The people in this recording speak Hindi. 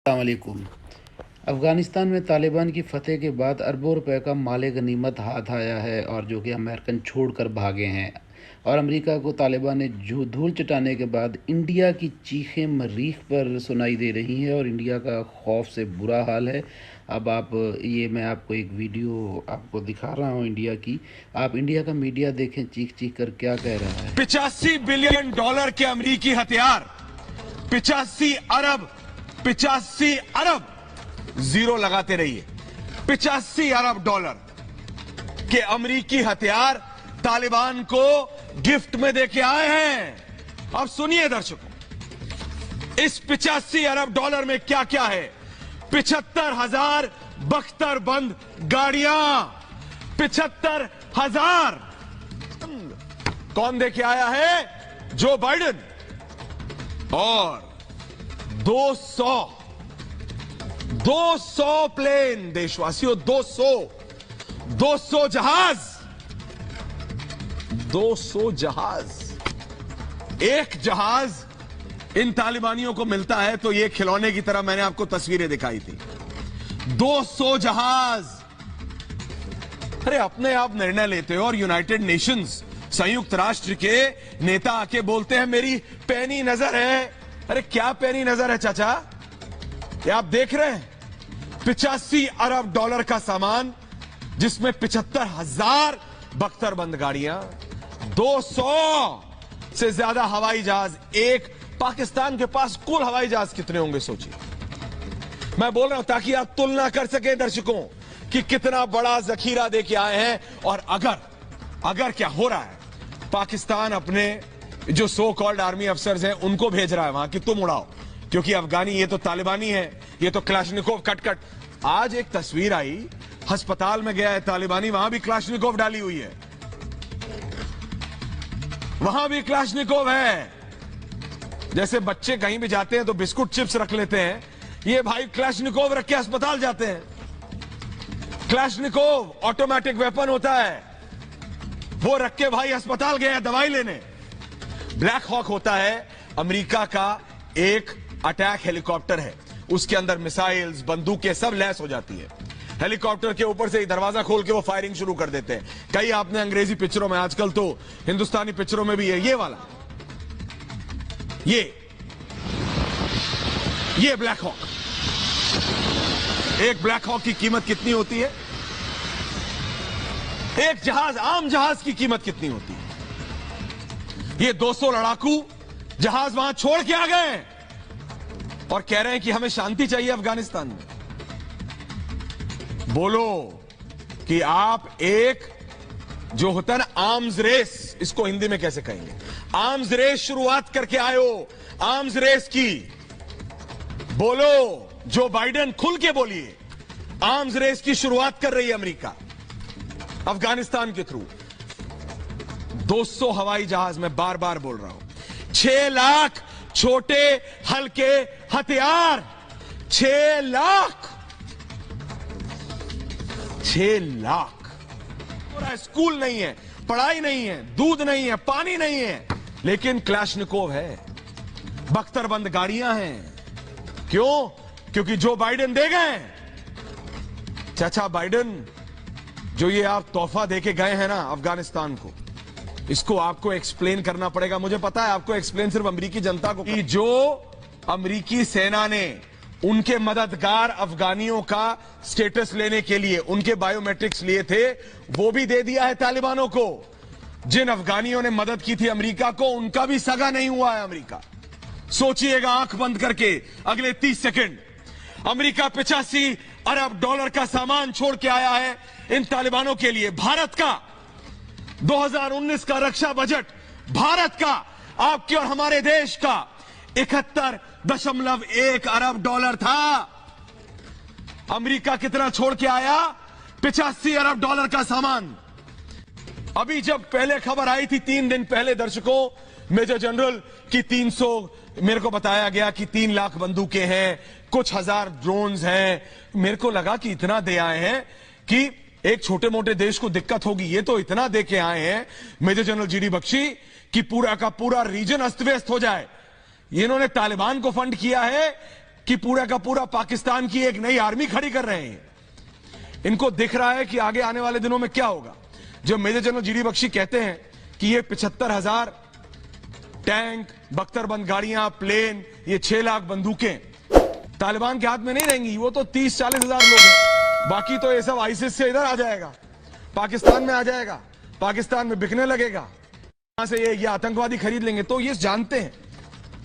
अस्सलामुअलैकुम। अफ़गानिस्तान में तालिबान की फ़तह के बाद अरबों रुपए का माल गनीमत हाथ आया है और जो कि अमेरिकन छोड़कर भागे हैं। और अमेरिका को तालिबान ने धूल चटाने के बाद इंडिया की चीखें मरीख पर सुनाई दे रही हैं और इंडिया का खौफ से बुरा हाल है। अब मैं आपको एक वीडियो आपको दिखा रहा हूँ इंडिया की। आप इंडिया का मीडिया देखें, चीख चीख कर क्या कह रहा है। $85 बिलियन के अमेरिकी हथियार, 85 अरब जीरो लगाते रहिए। $85 अरब के अमेरिकी हथियार तालिबान को गिफ्ट में देके आए हैं। अब सुनिए दर्शकों, इस $85 अरब में क्या क्या है। 75,000 बख्तरबंद गाड़ियां, 75,000। कौन देके आया है? Joe Biden. और 200 प्लेन, देशवासियों, 200 जहाज, 200 जहाज। एक जहाज इन तालिबानियों को मिलता है तो ये खिलौने की तरह, मैंने आपको तस्वीरें दिखाई थी। 200 जहाज। अरे अपने आप निर्णय लेते हो और यूनाइटेड नेशंस, संयुक्त राष्ट्र के नेता आके बोलते हैं मेरी पैनी नजर है। अरे क्या पैनी नजर है चाचा? ये आप देख रहे हैं, $85 अरब का सामान, जिसमें 75,000 बख्तरबंद गाड़ियां, 200 से ज्यादा हवाई जहाज। एक पाकिस्तान के पास कुल हवाई जहाज कितने होंगे सोचिए। मैं बोल रहा हूं ताकि आप तुलना कर सके दर्शकों कि कितना बड़ा जखीरा देके आए हैं। और अगर क्या हो रहा है, पाकिस्तान अपने जो सो कॉल्ड आर्मी अफसर्स हैं उनको भेज रहा है वहां कि तुम उड़ाओ, क्योंकि अफगानी ये तो तालिबानी है, ये तो क्लाशनिकोव कट। आज एक तस्वीर आई, अस्पताल में गया है तालिबानी, वहां भी क्लाशनिकोव डाली हुई है, वहां भी क्लाशनिकोव है। जैसे बच्चे कहीं भी जाते हैं तो बिस्कुट चिप्स रख लेते हैं, ये भाई क्लाशनिकोव रख के अस्पताल जाते हैं। क्लाशनिकोव ऑटोमेटिक वेपन होता है, वो रख के भाई अस्पताल गए हैं दवाई लेने। ब्लैक हॉक होता है अमेरिका का एक अटैक हेलीकॉप्टर है, उसके अंदर मिसाइल्स, बंदूकें सब लैस हो जाती है। हेलीकॉप्टर के ऊपर से ही दरवाजा खोल के वो फायरिंग शुरू कर देते हैं। कई आपने अंग्रेजी पिक्चरों में, आजकल तो हिंदुस्तानी पिक्चरों में भी है ये वाला, ये ब्लैक हॉक। एक ब्लैक हॉक की कीमत कितनी होती है? एक जहाज, आम जहाज की कीमत कितनी होती है? ये 200 लड़ाकू जहाज वहां छोड़ के आ गए और कह रहे हैं कि हमें शांति चाहिए अफगानिस्तान में। बोलो कि आप एक जो होता है ना आर्म्स रेस, इसको हिंदी में कैसे कहेंगे? आर्म्स रेस शुरुआत करके आए हो, आर्म्स रेस की। बोलो जो बाइडेन, खुल के बोलिए। आर्म्स रेस की शुरुआत कर रही है अमेरिका अफगानिस्तान के थ्रू। 200 हवाई जहाज, मैं बार बार बोल रहा हूं। 6 लाख छोटे हल्के हथियार, 6 लाख। स्कूल नहीं है, पढ़ाई नहीं है, दूध नहीं है, पानी नहीं है, लेकिन क्लाशनिकोव है, बख्तरबंद गाड़ियां हैं। क्यों? क्योंकि जो बाइडेन दे गए। चाचा बाइडेन, जो ये आप तोहफा देके गए हैं ना अफगानिस्तान को, इसको आपको एक्सप्लेन करना पड़ेगा। मुझे पता है आपको एक्सप्लेन सिर्फ अमेरिकी जनता को, कि जो अमेरिकी सेना ने उनके मददगार अफगानियों का स्टेटस लेने के लिए उनके बायोमेट्रिक्स लिए थे, वो भी दे दिया है तालिबानों को। जिन अफगानियों ने मदद की थी अमेरिका को, उनका भी सगा नहीं हुआ है अमेरिका। सोचिएगा आंख बंद करके अगले 30 सेकंड। अमेरिका $85 अरब का सामान छोड़ के आया है इन तालिबानों के लिए। भारत का 2019 का रक्षा बजट, भारत का, आपके और हमारे देश का 71.1 अरब डॉलर था। अमेरिका कितना छोड़ के आया? $85 अरब का सामान। अभी जब पहले खबर आई थी 3 दिन पहले दर्शकों, मेजर जनरल की 300, मेरे को बताया गया कि 3 लाख बंदूकें हैं, कुछ हजार ड्रोन्स हैं। मेरे को लगा कि इतना दे आए हैं कि एक छोटे मोटे देश को दिक्कत होगी, ये तो इतना दे के आए हैं मेजर जनरल जीडी बख्शी कि पूरा का पूरा रीजन अस्त व्यस्त हो जाए। इन्होंने तालिबान को फंड किया है कि पूरा का पूरा पाकिस्तान की एक नई आर्मी खड़ी कर रहे हैं। इनको दिख रहा है कि आगे आने वाले दिनों में क्या होगा। जब मेजर जनरल जीडी बख्शी कहते हैं कि ये 75,000 टैंक, बख्तरबंद गाड़ियां, प्लेन, ये 6 लाख बंदूकें तालिबान के हाथ में नहीं रहेंगी। वो तो 30-40 हजार लोग हैं, बाकी तो ये सब आईसिस से इधर आ जाएगा, पाकिस्तान में आ जाएगा, पाकिस्तान में बिकने लगेगा। यहां से ये आतंकवादी खरीद लेंगे। तो ये जानते हैं